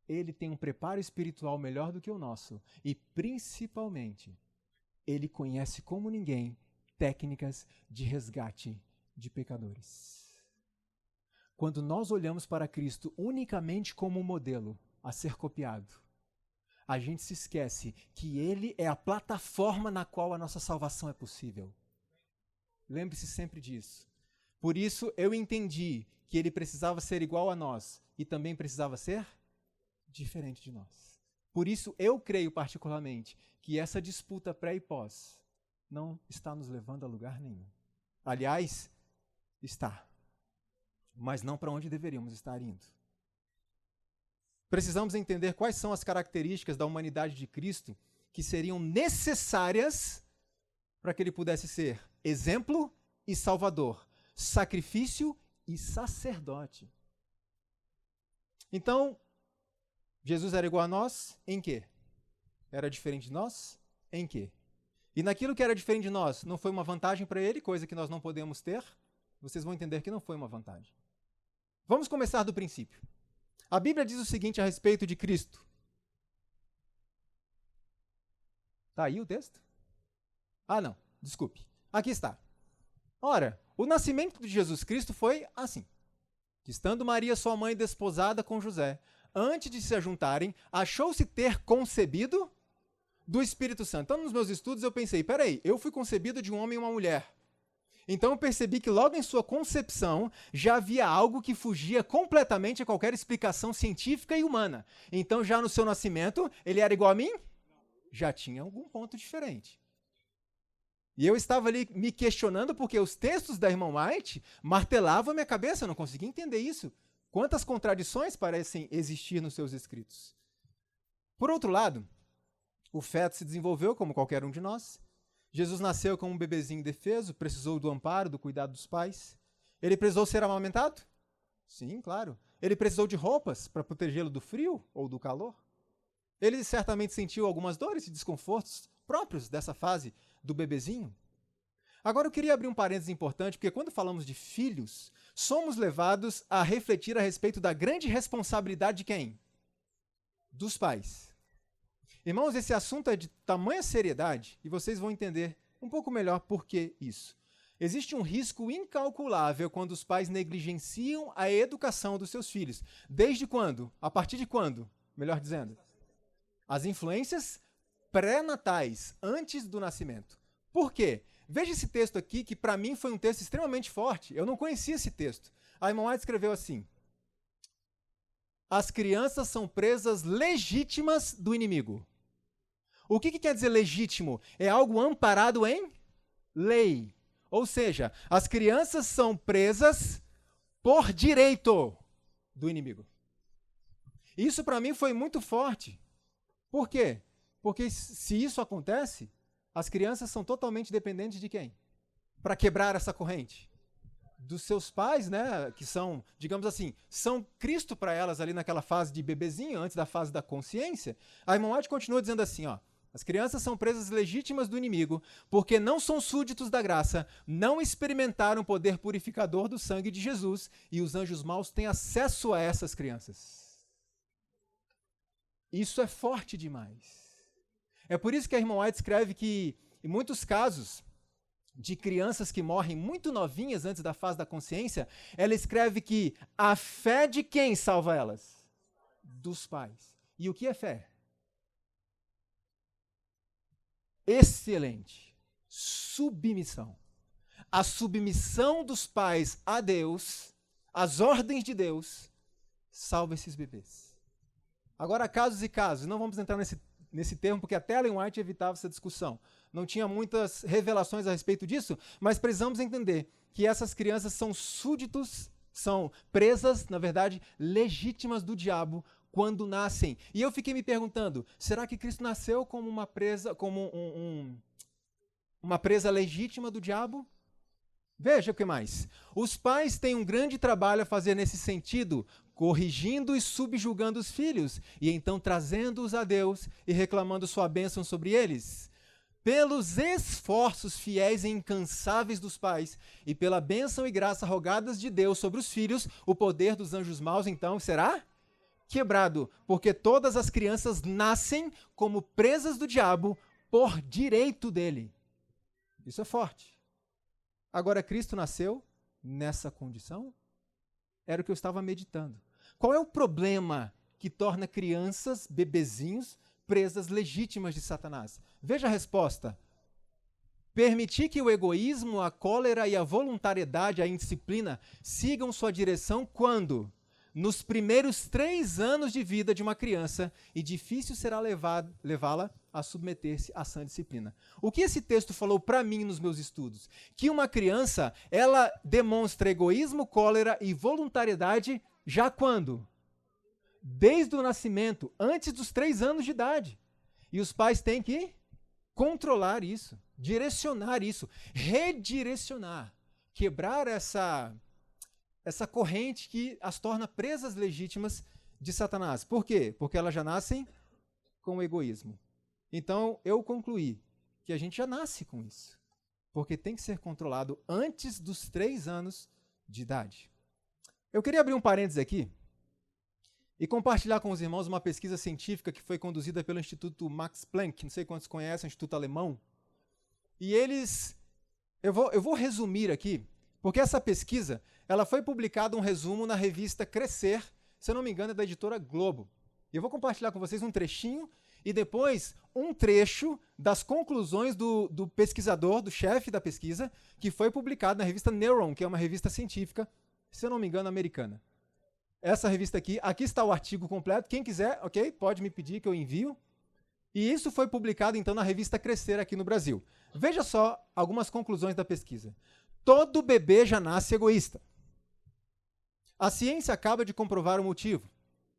S1: Ele tem um preparo espiritual melhor do que o nosso. E, principalmente, ele conhece como ninguém técnicas de resgate de pecadores. Quando nós olhamos para Cristo unicamente como um modelo a ser copiado, a gente se esquece que Ele é a plataforma na qual a nossa salvação é possível. Lembre-se sempre disso. Por isso eu entendi que Ele precisava ser igual a nós e também precisava ser diferente de nós. Por isso eu creio particularmente que essa disputa pré e pós não está nos levando a lugar nenhum. Aliás, está. Mas não para onde deveríamos estar indo. Precisamos entender quais são as características da humanidade de Cristo que seriam necessárias para que ele pudesse ser exemplo e salvador, sacrifício e sacerdote. Então, Jesus era igual a nós em quê? Era diferente de nós em quê? E naquilo que era diferente de nós, não foi uma vantagem para ele, coisa que nós não podemos ter? Vocês vão entender que não foi uma vantagem. Vamos começar do princípio. A Bíblia diz o seguinte a respeito de Cristo. Está aí o texto? Ah, não, desculpe. Aqui está. Ora, o nascimento de Jesus Cristo foi assim. Estando Maria, sua mãe, desposada com José, antes de se ajuntarem, achou-se ter concebido do Espírito Santo. Então, nos meus estudos, eu pensei, peraí, eu fui concebido de um homem e uma mulher. Então, eu percebi que logo em sua concepção já havia algo que fugia completamente a qualquer explicação científica e humana. Então, já no seu nascimento, ele era igual a mim? Já tinha algum ponto diferente. E eu estava ali me questionando porque os textos da irmã White martelavam a minha cabeça, eu não conseguia entender isso. Quantas contradições parecem existir nos seus escritos. Por outro lado, o feto se desenvolveu como qualquer um de nós. Jesus nasceu como um bebezinho indefeso, precisou do amparo, do cuidado dos pais. Ele precisou ser amamentado? Sim, claro. Ele precisou de roupas para protegê-lo do frio ou do calor? Ele certamente sentiu algumas dores e desconfortos próprios dessa fase do bebezinho. Agora eu queria abrir um parênteses importante, porque quando falamos de filhos, somos levados a refletir a respeito da grande responsabilidade de quem? Dos pais. Irmãos, esse assunto é de tamanha seriedade, e vocês vão entender um pouco melhor por que isso. Existe um risco incalculável quando os pais negligenciam a educação dos seus filhos. Desde quando? A partir de quando? Melhor dizendo. As influências pré-natais, antes do nascimento. Por quê? Veja esse texto aqui, que para mim foi um texto extremamente forte. Eu não conhecia esse texto. A irmã White escreveu assim: as crianças são presas legítimas do inimigo. O que quer dizer legítimo? É algo amparado em lei. Ou seja, as crianças são presas por direito do inimigo. Isso para mim foi muito forte. Por quê? Porque se isso acontece, as crianças são totalmente dependentes de quem? Para quebrar essa corrente? Dos seus pais, né, que são, digamos assim, são Cristo para elas ali naquela fase de bebezinho, antes da fase da consciência. A irmã White continua dizendo assim, ó: as crianças são presas legítimas do inimigo, porque não são súditos da graça, não experimentaram o poder purificador do sangue de Jesus, e os anjos maus têm acesso a essas crianças. Isso é forte demais. É por isso que a irmã White escreve que, em muitos casos de crianças que morrem muito novinhas antes da fase da consciência, ela escreve que a fé de quem salva elas? Dos pais. E o que é fé? Excelente. Submissão. A submissão dos pais a Deus, às ordens de Deus, salva esses bebês. Agora, casos e casos. Não vamos entrar nesse termo, porque até Ellen White evitava essa discussão. Não tinha muitas revelações a respeito disso, mas precisamos entender que essas crianças são súditos, são presas, na verdade, legítimas do diabo quando nascem. E eu fiquei me perguntando, será que Cristo nasceu como uma presa, como uma presa legítima do diabo? Veja o que mais. Os pais têm um grande trabalho a fazer nesse sentido, corrigindo e subjugando os filhos, e então trazendo-os a Deus e reclamando sua bênção sobre eles. Pelos esforços fiéis e incansáveis dos pais, e pela bênção e graça rogadas de Deus sobre os filhos, o poder dos anjos maus, então, será quebrado, porque todas as crianças nascem como presas do diabo por direito dele. Isso é forte. Agora, Cristo nasceu nessa condição? Era o que eu estava meditando. Qual é o problema que torna crianças, bebezinhos, presas legítimas de Satanás? Veja a resposta. Permitir que o egoísmo, a cólera e a voluntariedade, a indisciplina, sigam sua direção quando? Nos primeiros 3 anos de vida de uma criança, e difícil será levá-la a submeter-se à sã disciplina. O que esse texto falou para mim nos meus estudos? Que uma criança, ela demonstra egoísmo, cólera e voluntariedade já quando? Desde o nascimento, antes dos 3 anos de idade. E os pais têm que controlar isso, direcionar isso, redirecionar, quebrar essa corrente que as torna presas legítimas de Satanás. Por quê? Porque elas já nascem com egoísmo. Então, eu concluí que a gente já nasce com isso, porque tem que ser controlado antes dos 3 anos de idade. Eu queria abrir um parênteses aqui e compartilhar com os irmãos uma pesquisa científica que foi conduzida pelo Instituto Max Planck, não sei quantos conhecem, Instituto Alemão. E eu vou resumir aqui, porque essa pesquisa, ela foi publicada um resumo na revista Crescer, se eu não me engano é da editora Globo. E eu vou compartilhar com vocês um trechinho, e depois um trecho das conclusões do pesquisador, do chefe da pesquisa, que foi publicado na revista Neuron, que é uma revista científica, se eu não me engano, americana. Essa revista aqui está o artigo completo. Quem quiser, ok, pode me pedir que eu envio. E isso foi publicado, então, na revista Crescer aqui no Brasil. Veja só algumas conclusões da pesquisa. Todo bebê já nasce egoísta. A ciência acaba de comprovar o motivo.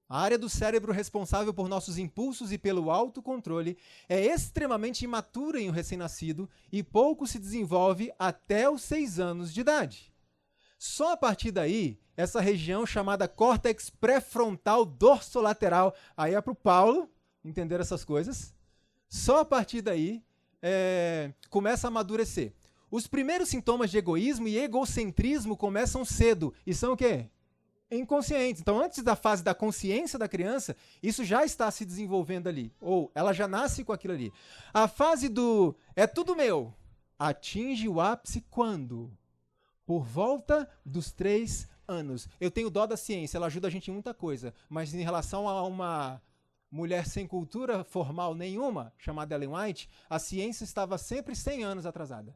S1: A área do cérebro responsável por nossos impulsos e pelo autocontrole é extremamente imatura em um recém-nascido e pouco se desenvolve até os 6 anos de idade. Só a partir daí, essa região chamada córtex pré-frontal dorsolateral, aí é para o Paulo entender essas coisas, só a partir daí começa a amadurecer. Os primeiros sintomas de egoísmo e egocentrismo começam cedo e são o quê? Inconscientes. Então, antes da fase da consciência da criança, isso já está se desenvolvendo ali, ou ela já nasce com aquilo ali. A fase do é tudo meu atinge o ápice quando? Por volta dos 3 anos. Eu tenho dó da ciência, ela ajuda a gente em muita coisa, mas em relação a uma mulher sem cultura formal nenhuma, chamada Ellen White, a ciência estava sempre 100 anos atrasada.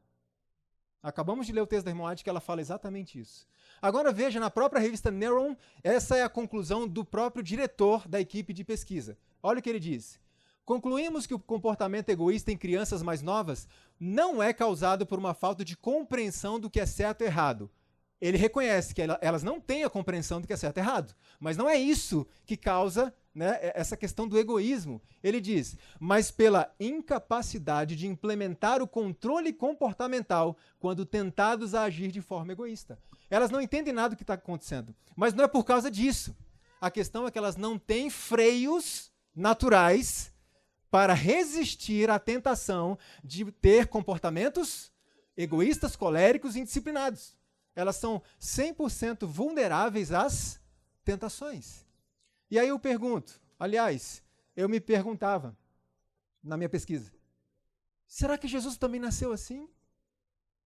S1: Acabamos de ler o texto da irmã White que ela fala exatamente isso. Agora veja, na própria revista Neuron, essa é a conclusão do próprio diretor da equipe de pesquisa. Olha o que ele diz. Concluímos que o comportamento egoísta em crianças mais novas não é causado por uma falta de compreensão do que é certo e errado. Ele reconhece que elas não têm a compreensão do que é certo e errado, mas não é isso que causa, né, essa questão do egoísmo. Ele diz, mas pela incapacidade de implementar o controle comportamental quando tentados a agir de forma egoísta. Elas não entendem nada do que está acontecendo, mas não é por causa disso. A questão é que elas não têm freios naturais para resistir à tentação de ter comportamentos egoístas, coléricos e indisciplinados. Elas são 100% vulneráveis às tentações. E aí eu pergunto, aliás, eu me perguntava na minha pesquisa, será que Jesus também nasceu assim?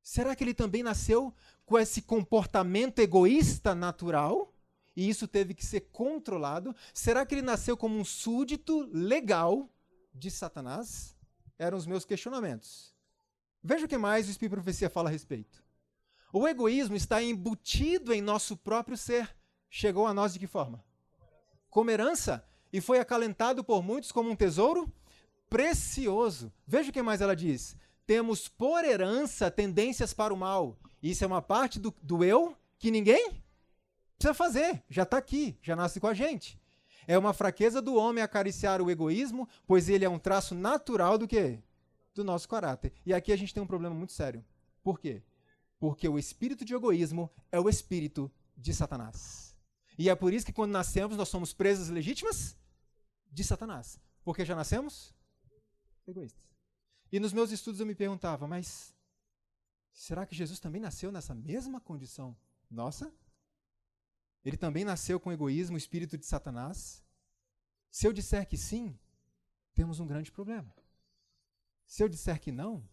S1: Será que ele também nasceu com esse comportamento egoísta natural? E isso teve que ser controlado? Será que ele nasceu como um súdito legal de Satanás? Eram os meus questionamentos. Veja o que mais o Espírito e Profecia fala a respeito. O egoísmo está embutido em nosso próprio ser. Chegou a nós de que forma? Como herança, e foi acalentado por muitos como um tesouro precioso. Veja o que mais ela diz. Temos por herança tendências para o mal. Isso é uma parte do eu que ninguém precisa fazer. Já está aqui, já nasce com a gente. É uma fraqueza do homem acariciar o egoísmo, pois ele é um traço natural do quê? Do nosso caráter. E aqui a gente tem um problema muito sério. Por quê? Porque o espírito de egoísmo é o espírito de Satanás. E é por isso que quando nascemos nós somos presas legítimas de Satanás. Porque já nascemos egoístas. E nos meus estudos eu me perguntava, mas será que Jesus também nasceu nessa mesma condição nossa? Ele também nasceu com egoísmo, o espírito de Satanás? Se eu disser que sim, temos um grande problema. Se eu disser que não,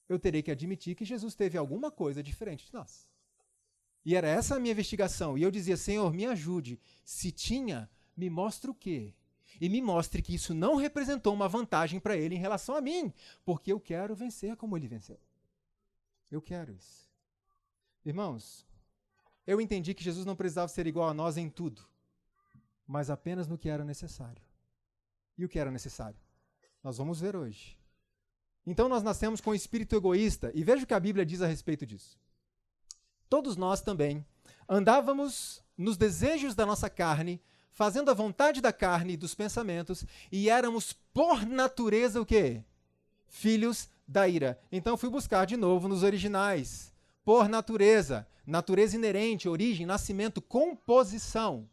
S1: eu terei que admitir que Jesus teve alguma coisa diferente de nós. E era essa a minha investigação. E eu dizia, Senhor, me ajude. Se tinha, me mostre o quê? E me mostre que isso não representou uma vantagem para ele em relação a mim, porque eu quero vencer como ele venceu. Eu quero isso. Irmãos, eu entendi que Jesus não precisava ser igual a nós em tudo, mas apenas no que era necessário. E o que era necessário? Nós vamos ver hoje. Então nós nascemos com o espírito egoísta, e veja o que a Bíblia diz a respeito disso. Todos nós também andávamos nos desejos da nossa carne, fazendo a vontade da carne e dos pensamentos, e éramos por natureza o quê? Filhos da ira. Então fui buscar de novo nos originais. Por natureza, natureza inerente, origem, nascimento, composição.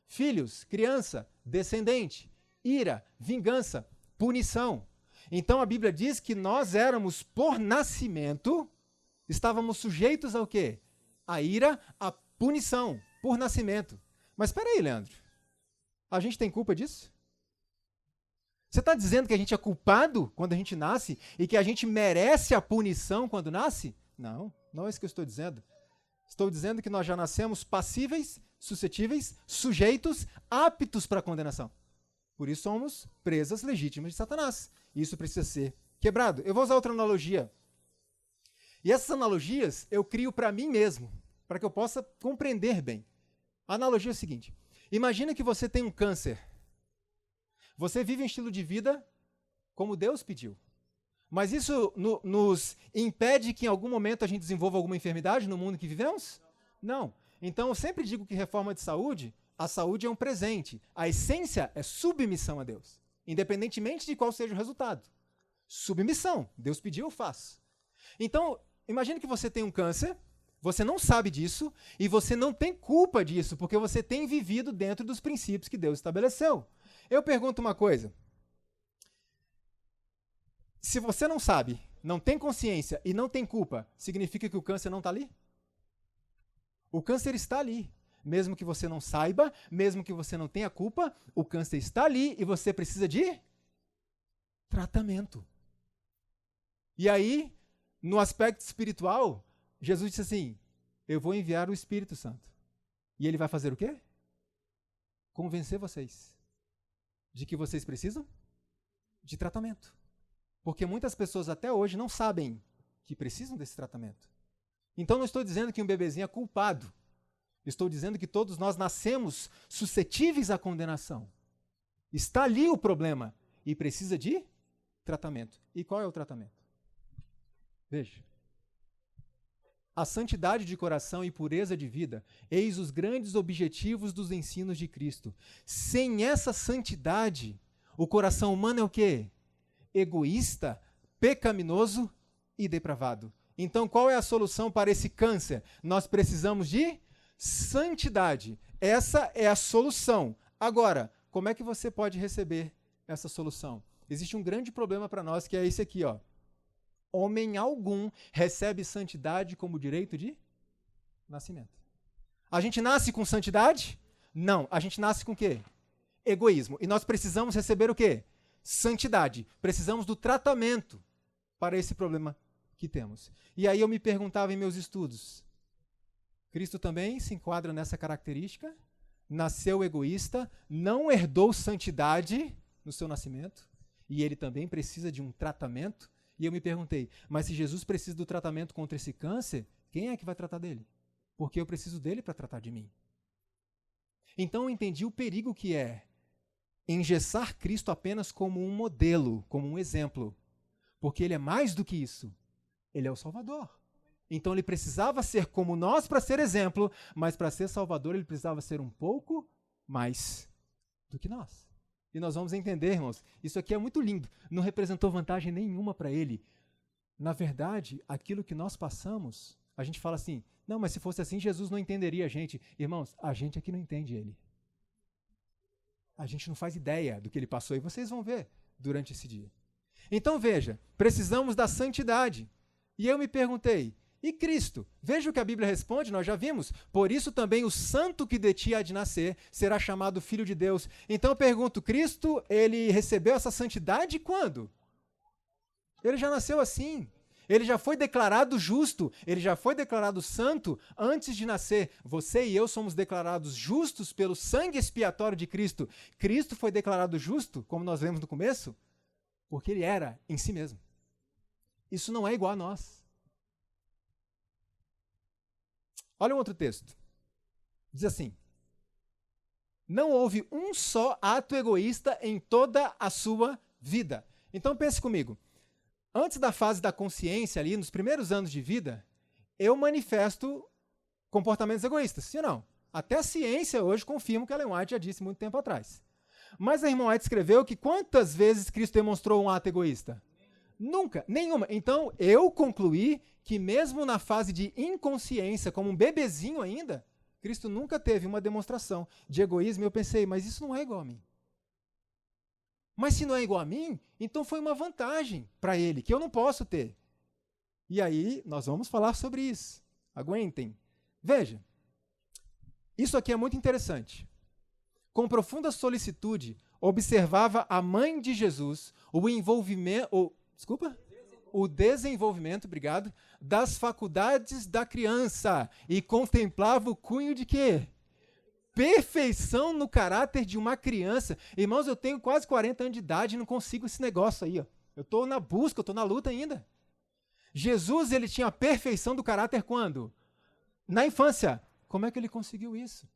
S1: Filhos, criança, descendente. Ira, vingança, punição. Então a Bíblia diz que nós éramos por nascimento, estávamos sujeitos ao quê? A ira, a punição, por nascimento. Mas espera aí, Leandro. A gente tem culpa disso? Você está dizendo que a gente é culpado quando a gente nasce e que a gente merece a punição quando nasce? Não, não é isso que eu estou dizendo. Estou dizendo que nós já nascemos passíveis, suscetíveis, sujeitos, aptos para a condenação. Por isso somos presas legítimas de Satanás. Isso precisa ser quebrado. Eu vou usar outra analogia. E essas analogias eu crio para mim mesmo, para que eu possa compreender bem. A analogia é a seguinte. Imagina que você tem um câncer. Você vive um estilo de vida como Deus pediu. Mas isso nos impede que em algum momento a gente desenvolva alguma enfermidade no mundo que vivemos? Não. Então eu sempre digo que reforma de saúde, a saúde é um presente. A essência é submissão a Deus, independentemente de qual seja o resultado. Submissão. Deus pediu, eu faço. Então, imagine que você tem um câncer, você não sabe disso e você não tem culpa disso, porque você tem vivido dentro dos princípios que Deus estabeleceu. Eu pergunto uma coisa. Se você não sabe, não tem consciência e não tem culpa, significa que o câncer não está ali? O câncer está ali. Mesmo que você não saiba, mesmo que você não tenha culpa, o câncer está ali e você precisa de tratamento. E aí, no aspecto espiritual, Jesus disse assim, eu vou enviar o Espírito Santo. E ele vai fazer o quê? Convencer vocês de que vocês precisam de tratamento. Porque muitas pessoas até hoje não sabem que precisam desse tratamento. Então não estou dizendo que um bebezinho é culpado. Estou dizendo que todos nós nascemos suscetíveis à condenação. Está ali o problema e precisa de tratamento. E qual é o tratamento? Veja. A santidade de coração e pureza de vida, eis os grandes objetivos dos ensinos de Cristo. Sem essa santidade, o coração humano é o quê? Egoísta, pecaminoso e depravado. Então, qual é a solução para esse câncer? Nós precisamos de santidade. Essa é a solução. Agora, como é que você pode receber essa solução? Existe um grande problema para nós, que é esse aqui, ó. Homem algum recebe santidade como direito de nascimento. A gente nasce com santidade? Não. A gente nasce com o quê? Egoísmo. E nós precisamos receber o quê? Santidade. Precisamos do tratamento para esse problema que temos. E aí eu me perguntava em meus estudos, Cristo também se enquadra nessa característica? Nasceu egoísta, não herdou santidade no seu nascimento, e ele também precisa de um tratamento? E eu me perguntei, mas se Jesus precisa do tratamento contra esse câncer, quem é que vai tratar dele? Porque eu preciso dele para tratar de mim. Então eu entendi o perigo que é engessar Cristo apenas como um modelo, como um exemplo. Porque ele é mais do que isso. Ele é o Salvador. Então ele precisava ser como nós para ser exemplo, mas para ser Salvador ele precisava ser um pouco mais do que nós. E nós vamos entender, irmãos, isso aqui é muito lindo. Não representou vantagem nenhuma para ele. Na verdade, aquilo que nós passamos, a gente fala assim, não, mas se fosse assim, Jesus não entenderia a gente. Irmãos, a gente é que não entende ele. A gente não faz ideia do que ele passou, e vocês vão ver durante esse dia. Então veja, precisamos da santidade. E eu me perguntei, e Cristo? Veja o que a Bíblia responde, nós já vimos. Por isso também o santo que de ti há de nascer será chamado Filho de Deus. Então eu pergunto, Cristo, ele recebeu essa santidade quando? Ele já nasceu assim. Ele já foi declarado justo, ele já foi declarado santo antes de nascer. Você e eu somos declarados justos pelo sangue expiatório de Cristo. Cristo foi declarado justo, como nós lemos no começo, porque ele era em si mesmo. Isso não é igual a nós. Olha um outro texto. Diz assim, não houve um só ato egoísta em toda a sua vida. Então pense comigo. Antes da fase da consciência, ali, nos primeiros anos de vida, eu manifesto comportamentos egoístas, sim ou não? Até a ciência hoje confirma o que Ellen White já disse muito tempo atrás. Mas a irmã White escreveu que quantas vezes Cristo demonstrou um ato egoísta? Nunca, nenhuma. Então, eu concluí que mesmo na fase de inconsciência, como um bebezinho ainda, Cristo nunca teve uma demonstração de egoísmo. E eu pensei, mas isso não é igual a mim. Mas se não é igual a mim, então foi uma vantagem para ele, que eu não posso ter. E aí, nós vamos falar sobre isso. Aguentem. Veja, isso aqui é muito interessante. Com profunda solicitude, observava a mãe de Jesus o desenvolvimento, obrigado, das faculdades da criança e contemplava o cunho de quê? perfeição no caráter de uma criança. Irmãos, eu tenho quase 40 anos de idade e não consigo esse negócio aí. Ó. Eu estou na busca, eu estou na luta ainda. Jesus, ele tinha a perfeição do caráter quando? Na infância. Como é que ele conseguiu isso?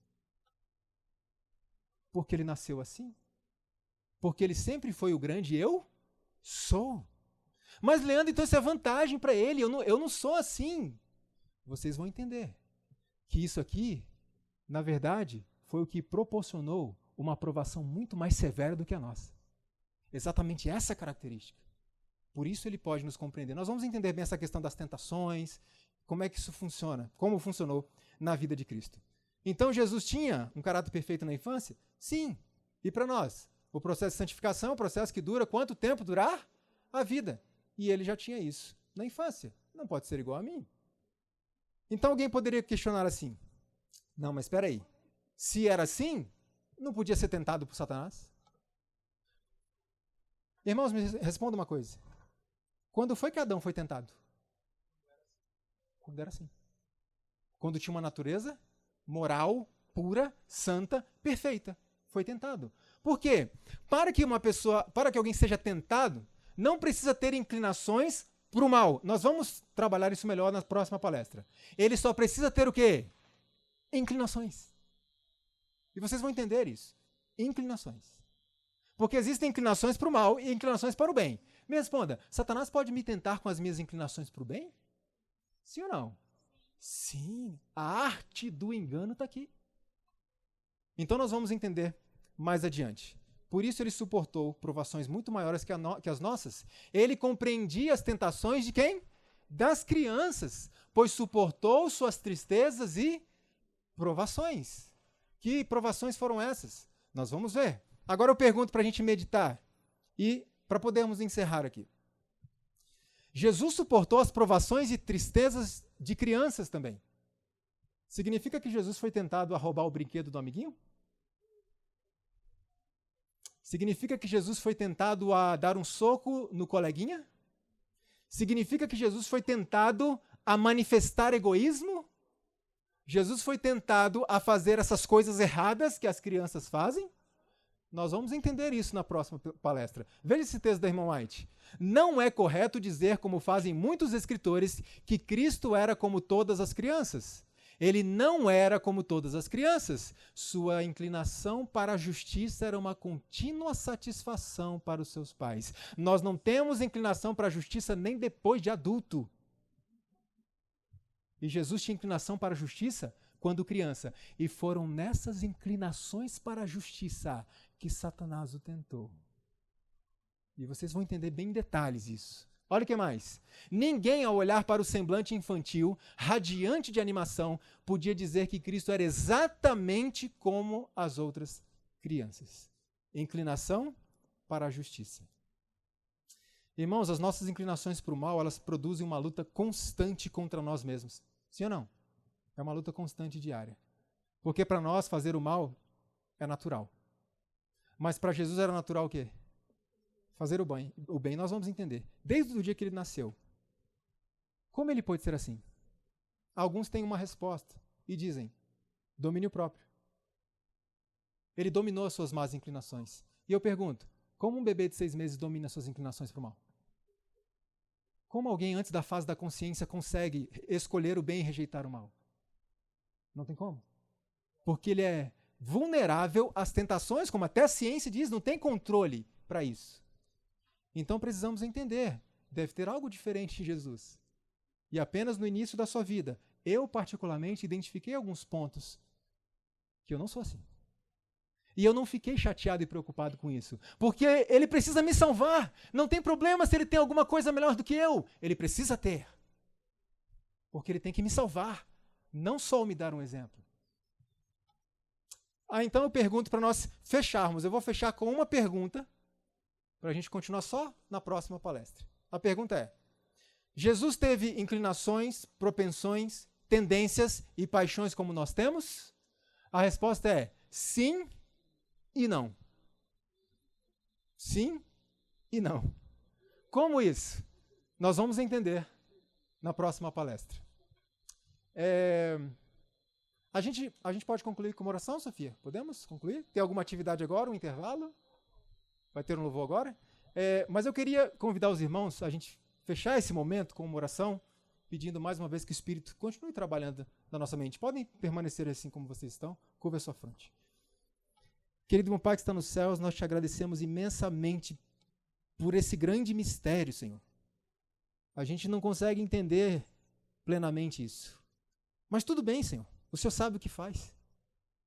S1: Porque ele nasceu assim? Porque ele sempre foi o grande eu sou. Mas, Leandro, então isso é vantagem para ele. Eu não sou assim. Vocês vão entender que isso aqui, na verdade, foi o que proporcionou uma aprovação muito mais severa do que a nossa. Exatamente essa característica. Por isso ele pode nos compreender. Nós vamos entender bem essa questão das tentações, como é que isso funciona, como funcionou na vida de Cristo. Então, Jesus tinha um caráter perfeito na infância? Sim. E para nós? O processo de santificação é um processo que dura quanto tempo durar? A vida. E ele já tinha isso na infância. Não pode ser igual a mim. Então alguém poderia questionar assim, não, mas espera aí, se era assim, não podia ser tentado por Satanás? Irmãos, me responda uma coisa. Quando foi que Adão foi tentado? Quando era assim. Quando tinha uma natureza moral, pura, santa, perfeita. Foi tentado. Por quê? Para que alguém seja tentado, não precisa ter inclinações para o mal. Nós vamos trabalhar isso melhor na próxima palestra. Ele só precisa ter o quê? Inclinações. E vocês vão entender isso. Inclinações. Porque existem inclinações para o mal e inclinações para o bem. Me responda, Satanás pode me tentar com as minhas inclinações para o bem? Sim ou não? Sim. A arte do engano está aqui. Então nós vamos entender mais adiante. Por isso ele suportou provações muito maiores que as nossas. Ele compreendia as tentações de quem? Das crianças, pois suportou suas tristezas e provações. Que provações foram essas? Nós vamos ver. Agora eu pergunto para a gente meditar e para podermos encerrar aqui. Jesus suportou as provações e tristezas de crianças também. Significa que Jesus foi tentado a roubar o brinquedo do amiguinho? Significa que Jesus foi tentado a dar um soco no coleguinha? Significa que Jesus foi tentado a manifestar egoísmo? Jesus foi tentado a fazer essas coisas erradas que as crianças fazem? Nós vamos entender isso na próxima palestra. Veja esse texto da irmã White. Não é correto dizer, como fazem muitos escritores, que Cristo era como todas as crianças. Ele não era como todas as crianças. Sua inclinação para a justiça era uma contínua satisfação para os seus pais. Nós não temos inclinação para a justiça nem depois de adulto. E Jesus tinha inclinação para a justiça quando criança. E foram nessas inclinações para a justiça que Satanás o tentou. E vocês vão entender bem em detalhes isso. Olha o que mais. Ninguém, ao olhar para o semblante infantil, radiante de animação, podia dizer que Cristo era exatamente como as outras crianças. Inclinação para a justiça. Irmãos, as nossas inclinações para o mal, elas produzem uma luta constante contra nós mesmos. Sim ou não? É uma luta constante diária. Porque para nós fazer o mal é natural. Mas para Jesus era natural o quê? Fazer o bem. O bem nós vamos entender. Desde o dia que ele nasceu. Como ele pôde ser assim? Alguns têm uma resposta e dizem, domínio próprio. Ele dominou as suas más inclinações. E eu pergunto, como um bebê de 6 meses domina as suas inclinações para o mal? Como alguém antes da fase da consciência consegue escolher o bem e rejeitar o mal? Não tem como. Porque ele é vulnerável às tentações, como até a ciência diz, não tem controle para isso. Então precisamos entender, deve ter algo diferente em Jesus. E apenas no início da sua vida, eu particularmente identifiquei alguns pontos que eu não sou assim. E eu não fiquei chateado e preocupado com isso, porque ele precisa me salvar. Não tem problema se ele tem alguma coisa melhor do que eu. Ele precisa ter. Porque ele tem que me salvar, não só me dar um exemplo. Então eu pergunto para nós fecharmos. Eu vou fechar com uma pergunta, para a gente continuar só na próxima palestra. A pergunta é, Jesus teve inclinações, propensões, tendências e paixões como nós temos? A resposta é sim e não. Sim e não. Como isso? Nós vamos entender na próxima palestra. A gente pode concluir com uma oração, Sofia? Podemos concluir? Tem alguma atividade agora, um intervalo? Vai ter um louvor agora? Mas eu queria convidar os irmãos a gente fechar esse momento com uma oração, pedindo mais uma vez que o Espírito continue trabalhando na nossa mente. Podem permanecer assim como vocês estão? Curva a sua fronte. Querido meu Pai que está nos céus, nós te agradecemos imensamente por esse grande mistério, Senhor. A gente não consegue entender plenamente isso. Mas tudo bem, Senhor. O Senhor sabe o que faz.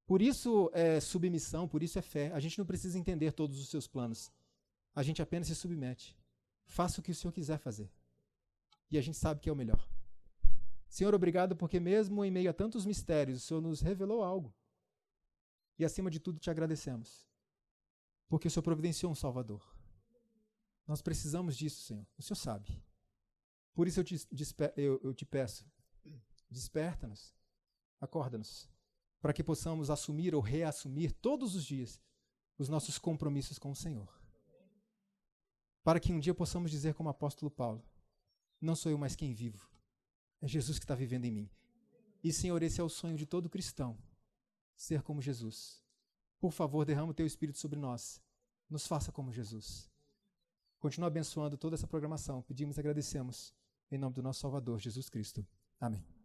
S1: Por isso é submissão, por isso é fé. A gente não precisa entender todos os seus planos. A gente apenas se submete. Faça o que o Senhor quiser fazer. E a gente sabe que é o melhor. Senhor, obrigado porque mesmo em meio a tantos mistérios, o Senhor nos revelou algo. E acima de tudo te agradecemos. Porque o Senhor providenciou um Salvador. Nós precisamos disso, Senhor. O Senhor sabe. Por isso eu te peço, desperta-nos, acorda-nos, para que possamos assumir ou reassumir todos os dias os nossos compromissos com o Senhor. Para que um dia possamos dizer como o apóstolo Paulo, não sou eu mais quem vivo, é Jesus que está vivendo em mim. E, Senhor, esse é o sonho de todo cristão, ser como Jesus. Por favor, derrama o teu Espírito sobre nós, nos faça como Jesus. Continua abençoando toda essa programação, pedimos e agradecemos, em nome do nosso Salvador, Jesus Cristo. Amém.